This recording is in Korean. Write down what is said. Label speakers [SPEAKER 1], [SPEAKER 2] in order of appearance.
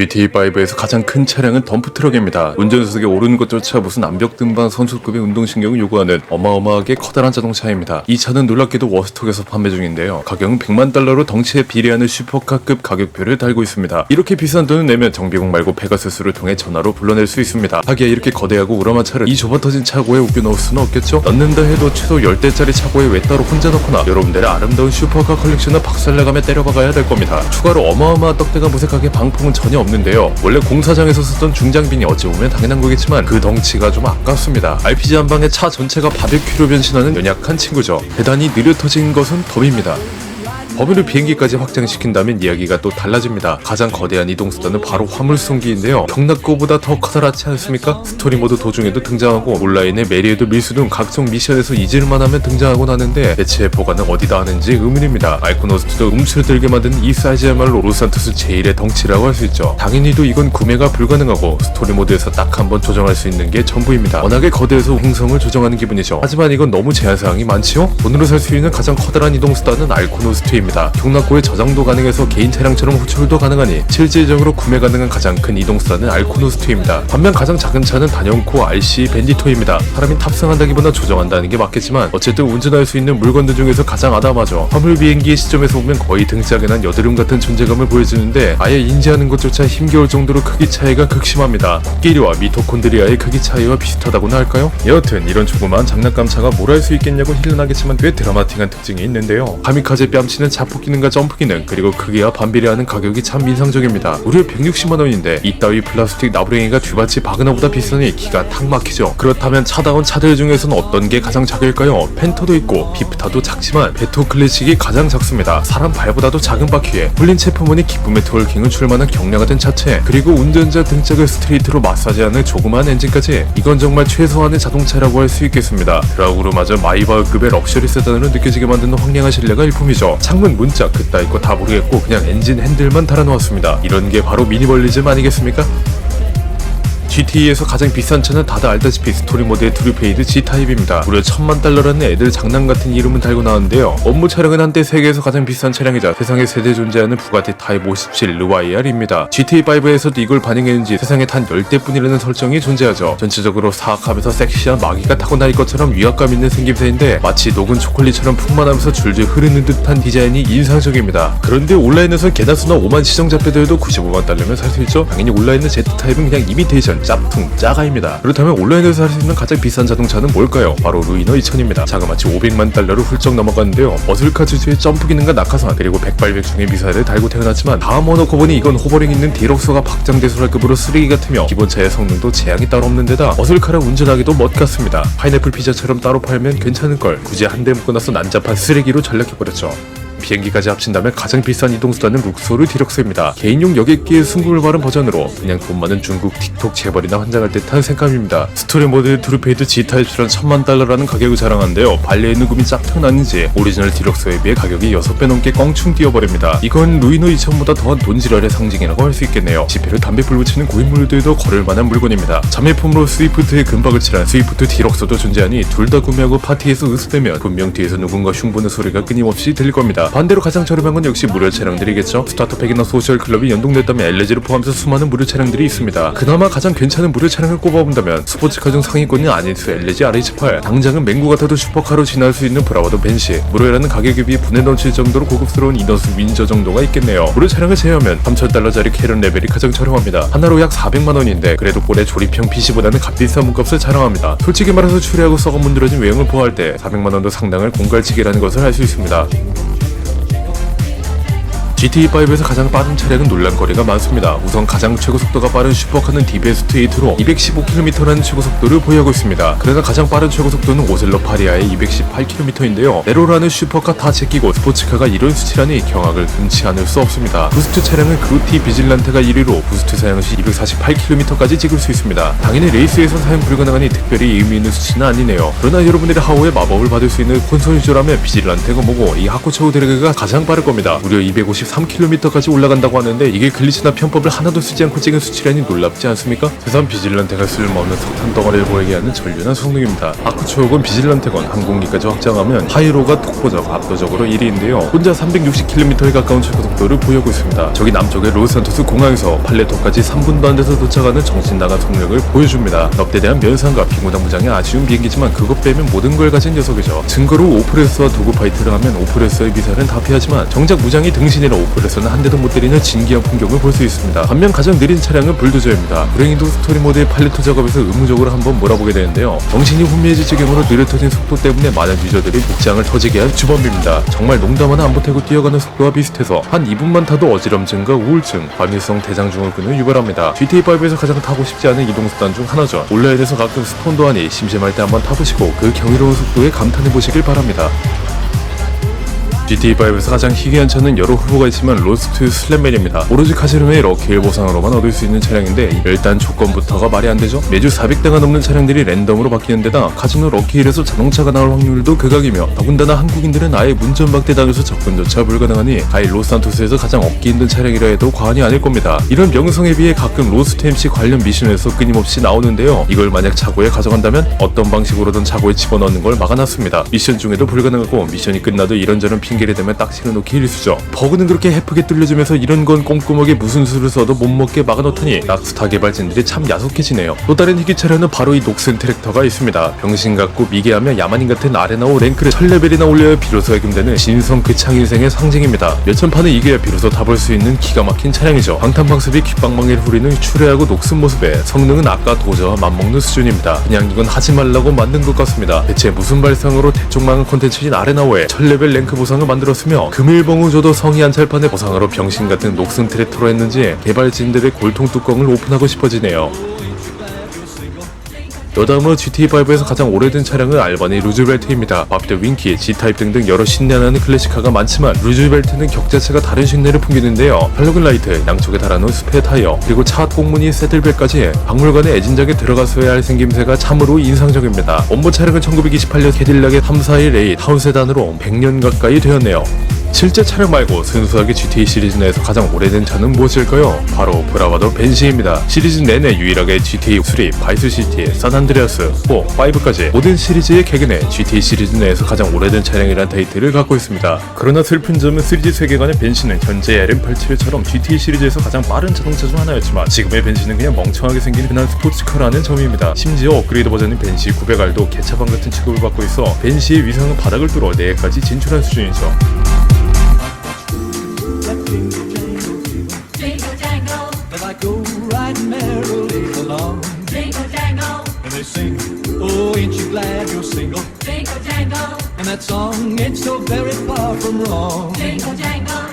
[SPEAKER 1] GTA5에서 가장 큰 차량은 덤프트럭입니다. 운전석에 오르는 것조차 무슨 암벽등반 선수급의 운동신경을 요구하는 어마어마하게 커다란 자동차입니다. 이 차는 놀랍게도 워스톡에서 판매 중인데요. 가격은 100만 달러로 덩치에 비례하는 슈퍼카급 가격표를 달고 있습니다. 이렇게 비싼 돈을 내면 정비공 말고 페가수스를 통해 전화로 불러낼 수 있습니다. 하기야 이렇게 거대하고 우람한 차를 이 좁아터진 차고에 우겨 넣을 수는 없겠죠? 넣는다 해도 최소 10대짜리 차고에 왜 따로 혼자 넣거나 여러분들의 아름다운 슈퍼카 컬렉션을 박살내가며 때려박아야 될 겁니다. 추가로 어마어마한 떡대가 무색하게 방풍은 전혀 없는데요. 원래 공사장에서 쓰던 중장비니 어찌 보면 당연한 거겠지만 그 덩치가 좀 아깝습니다. RPG 한 방에 차 전체가 바베큐로 변신하는 연약한 친구죠. 대단히 느려 터진 것은 범입니다. 범위를 비행기까지 확장시킨다면 이야기가 또 달라집니다. 가장 거대한 이동수단은 바로 화물송기인데요. 경락고보다 더 커다랗지 않습니까? 스토리 모드 도중에도 등장하고 온라인의 메리에도 밀수 등 각종 미션에서 잊을만 하면 등장하곤 하는데 대체 보관은 어디다 하는지 의문입니다. 알코노스트도 움츠러들게 만든 이 사이즈야말로 로산토스 제1의 덩치라고 할 수 있죠. 당연히도 이건 구매가 불가능하고 스토리 모드에서 딱 한 번 조정할 수 있는 게 전부입니다. 워낙에 거대해서 행성을 조정하는 기분이죠. 하지만 이건 너무 제한사항이 많지요? 돈으로 살 수 있는 가장 커다란 이동수단은 알코노스트입니다. 경락고에 저장도 가능해서 개인 차량처럼 호출도 가능하니 실질적으로 구매 가능한 가장 큰 이동수단은 알코노스트입니다. 반면 가장 작은 차는 단연코 RC 밴디토입니다. 사람이 탑승한다기보다 조정한다는 게 맞겠지만 어쨌든 운전할 수 있는 물건들 중에서 가장 아담하죠. 화물 비행기의 시점에서 보면 거의 등짝에 난 여드름 같은 존재감을 보여주는데 아예 인지하는 것조차 힘겨울 정도로 크기 차이가 극심합니다. 코끼리와 미토콘드리아의 크기 차이와 비슷하다고나 할까요? 여하튼 이런 조그마한 장난감 차가 뭘 할 수 있겠냐고 힐난하겠지만 꽤 드라마틱한 특징이 있는데요. 가미카제 뺨치는 자폭 기능과 점프 기능 그리고 크기와 반비례하는 가격이 참 인상적입니다. 무려 160만원인데 이따위 플라스틱 나부랭이가 뒤밭이 바그나보다 비싸니 기가 탁 막히죠. 그렇다면 차다운 차들 중에서는 어떤 게 가장 작을까요? 펜터도 있고 비프타도 작지만 베토 클래식이 가장 작습니다. 사람 발보다도 작은 바퀴에 홀린 체프문이 기쁨의 트월킹을 출만한 경량화 된 차체 그리고 운전자 등짝을 스트레이트로 마사지하는 조그마한 엔진까지 이건 정말 최소한의 자동차라고 할 수 있겠습니다. 드라우그로마저 마이바흐급의 럭셔리 세단으로 느껴지게 만드는 황량한 실내가 일품이죠. 창문 문짝 그따위 거 다 모르겠고 그냥 엔진 핸들만 달아놓았습니다. 이런 게 바로 미니멀리즘 아니겠습니까? GTA에서 가장 비싼 차는 다들 알다시피 스토리 모드의 트루페이드 G타입입니다. 무려 1000만 달러라는 애들 장난 같은 이름은 달고 나왔는데요. 업무 차량은 한때 세계에서 가장 비싼 차량이자 세상에 세대 존재하는 부가티 타입 57 르와이알입니다. GTA5에서도 이걸 반영했는지 세상에 단 10대뿐이라는 설정이 존재하죠. 전체적으로 사악하면서 섹시한 마귀가 타고날 것처럼 위압감 있는 생김새인데 마치 녹은 초콜릿처럼 풍만하면서 줄줄 흐르는 듯한 디자인이 인상적입니다. 그런데 온라인에서 개나 수나 5만 시정자패들도 95만 달러면 살 수 있죠? 당연히 온라인의 Z타입은 그냥 이미테이션 짭퉁 짜가입니다. 그렇다면 온라인에서 살 수 있는 가장 비싼 자동차는 뭘까요? 바로 루이너 2000입니다. 자그마치 500만 달러를 훌쩍 넘어갔는데요. 어슬카 주주의 점프 기능과 낙하산 그리고 백발백중의 미사일을 달고 태어났지만 다 모아놓고 보니 이건 호버링 있는 디럭스가 박장대소랄급으로 쓰레기 같으며 기본 차의 성능도 제약이 따로 없는 데다 어슬카라 운전하기도 멋 같습니다. 파인애플 피자처럼 따로 팔면 괜찮을걸 굳이 한 대 묶고 나서 난잡한 쓰레기로 전락해버렸죠. 비행기까지 합친다면 가장 비싼 이동수단은 룩소르 디럭스입니다. 개인용 여객기의 승부를 바른 버전으로 그냥 돈 많은 중국 틱톡 재벌이나 환장할 듯한 색감입니다. 스토리 모드의 트루페이드 G타입처럼 1000만 달러라는 가격을 자랑하는데요. 발레의 누금이 짝 튀어나왔는지 오리지널 디럭스에 비해 가격이 6배 넘게 껑충 뛰어버립니다. 이건 루이너 2000보다 더한 돈지랄의 상징이라고 할 수 있겠네요. 지폐를 담배불 붙이는 고인물들도 거를 만한 물건입니다. 자매품으로 스위프트에 금박을 칠한 스위프트 디럭스도 존재하니 둘 다 구매하고 파티에서 으스대면 분명 뒤에서 누군가 흉보는 소리가 끊임없이 들릴 겁니다. 반대로 가장 저렴한 건 역시 무료 차량들이겠죠. 스타터팩이나 소셜 클럽이 연동됐다면 LG를 포함해서 수많은 무료 차량들이 있습니다. 그나마 가장 괜찮은 무료 차량을 꼽아본다면 스포츠카 중 상위권이 아니수 LG RH8 당장은 맹구 같아도 슈퍼카로 지날 수 있는 브라보도 벤시 무료라는 가격에 비해 분에 넘칠 정도로 고급스러운 이너스 윈저 정도가 있겠네요. 무료 차량을 제외하면 3000달러짜리 캐런 레벨이 가장 저렴합니다. 하나로 약 400만원인데 그래도 꼴의 조립형 PC보다는 값비싼 몸값을 자랑합니다. 솔직히 말해서 추리하고 썩어 문드러진 외형을 보호할 때 400만원도 상당할 공갈치기라는 것을 알 수 있습니다. GTA5에서 가장 빠른 차량은 논란거리가 많습니다. 우선 가장 최고속도가 빠른 슈퍼카는 DBS8로 215km라는 최고속도를 보유하고 있습니다. 그러나 가장 빠른 최고속도는 오셀로 파리아의 218km인데요. 네로라는 슈퍼카 다 제끼고 스포츠카가 이런 수치라니 경악을 금치 않을 수 없습니다. 부스트 차량은 그루티 비질란테가 1위로 부스트 사용 시 248km까지 찍을 수 있습니다. 당연히 레이스에선 사용 불가능하니 특별히 의미 있는 수치는 아니네요. 그러나 여러분들이 하오의 마법을 받을 수 있는 콘솔 유저라면 비질란테가 뭐고 이 하코초우 드래그가 가장 빠를 겁니다. 무려 250 3km까지 올라간다고 하는데 이게 글리치나 편법을 하나도 쓰지 않고 찍은 수치라니 놀랍지 않습니까? 세상 비질런테가 쓸모없는 석탄 덩어리를 보이게 하는 전륜한 성능입니다. 아크초역은 비질런테건 항공기까지 확장하면 하이로가 독보적 압도적으로 1위인데요. 혼자 360km에 가까운 최고 속도를 보유하고 있습니다. 저기 남쪽의 로스산토스 공항에서 팔레토까지 3분도 안 돼서 도착하는 정신나간 성능을 보여줍니다. 넙대대한 면상과 비무당 무장의 아쉬운 비행기지만 그것 빼면 모든 걸 가진 녀석이죠. 증거로 오프레스와 도구 파이트를 하면 오프레스의 미사일은 다 피하지만 정작 무장이 등신이라 오프레스는 한 대도 못 때리는 진기한 풍경을 볼 수 있습니다. 반면 가장 느린 차량은 불도저입니다. 불행히도 스토리 모드의 팔레토 작업에서 의무적으로 한번 몰아보게 되는데요. 정신이 혼미해질 지경으로 느려터진 속도 때문에 많은 유저들이 복장을 터지게 한 주범입니다. 정말 농담 하나 안 보태고 뛰어가는 속도와 비슷해서 한 2분만 타도 어지럼증과 우울증, 과민성 대장증후군을 유발합니다. GTA5에서 가장 타고 싶지 않은 이동수단 중 하나죠. 온라인에서 가끔 스폰도 하니 심심할 때 한번 타보시고 그 경이로운 속도에 감탄해보시길 바랍니다. GTA5에서 가장 희귀한 차는 여러 후보가 있지만 로스트 슬랩맨입니다. 오로지 카지노의 럭키힐 보상으로만 얻을 수 있는 차량인데 일단 조건부터가 말이 안 되죠. 매주 400대가 넘는 차량들이 랜덤으로 바뀌는 데다 카지노 럭키힐에서 자동차가 나올 확률도 극악이며 더군다나 한국인들은 아예 문전박대 당해서 접근조차 불가능하니 가히 로스산토스에서 가장 얻기 힘든 차량이라 해도 과언이 아닐 겁니다. 이런 명성에 비해 가끔 로스트 MC 관련 미션에서 끊임없이 나오는데요. 이걸 만약 차고에 가져간다면 어떤 방식으로든 차고에 집어넣는 걸 막아놨습니다. 미션 중에도 불가능하고 미션이 끝나도 이런저런 핑계를 대면 딱지를 놓기 일쑤죠. 버그는 그렇게 해프게 뚫려주면서 이런 건 꼼꼼하게 무슨 수를 써도 못 먹게 막아놓다니 락스타 개발진들이 참 야속해지네요. 또 다른 희귀 차량은 바로 이 녹슨 트랙터가 있습니다. 병신 같고 미개하며 야만인 같은 아레나오 랭크를 1000레벨이나 올려야 비로소 해금되는 신성 그 창인생의 상징입니다. 몇천 판을 이겨야 비로소 타볼 수 있는 기가 막힌 차량이죠. 방탄방습이 귓방망이를 후리는 추레하고 녹슨 모습에 성능은 아까 도저와 맞먹는 수준입니다. 그냥 이건 하지 말라고 만든 것 같습니다. 대체 무슨 발상으로 대쪽망한 콘텐츠인 아레나오에 1000레벨 랭크 보상을 만들었으며 금일봉우조도 성의 안찰판의 보상으로 병신 같은 녹슨 트랙터로 했는지 개발진들의 골통 뚜껑을 오픈하고 싶어지네요. 여다음으로 GTA5에서 가장 오래된 차량은 알바니 루즈벨트입니다. 밥대 윙키, G타입 등등 여러 신내나는 클래식카가 많지만 루즈벨트는 격 자체가 다른 신내를 풍기는데요. 할로겐 라이트, 양쪽에 달아놓은 스페어 타이어, 그리고 차 꽁무니 새들벨까지 박물관의 애진작에 들어갔어야 할 생김새가 참으로 인상적입니다. 원본 차량은 1928년 캐딜락의 341A 타운 세단으로 100년 가까이 되었네요. 실제 차량 말고 순수하게 GTA 시리즈 내에서 가장 오래된 차는 무엇일까요? 바로 브라바도 벤시입니다. 시리즈 내내 유일하게 GTA 3, 바이스시티, 산안드레아스, 4, 5까지 모든 시리즈의 개근에 GTA 시리즈 내에서 가장 오래된 차량이라는 타이틀을 갖고 있습니다. 그러나 슬픈 점은 3D 세계관의 벤시는 현재 RM87처럼 GTA 시리즈에서 가장 빠른 자동차 중 하나였지만 지금의 벤시는 그냥 멍청하게 생긴 흔한 스포츠카라는 점입니다. 심지어 업그레이드 버전인 벤시 900R도 개차반 같은 취급을 받고 있어 벤시의 위상은 바닥을 뚫어 내외까지 진출한 수준이죠.
[SPEAKER 2] Go right merrily along. Jingle jangle. And they sing, oh, ain't you glad you're single? Jingle jangle. And that song ain't so very far from wrong. Jingle jangle.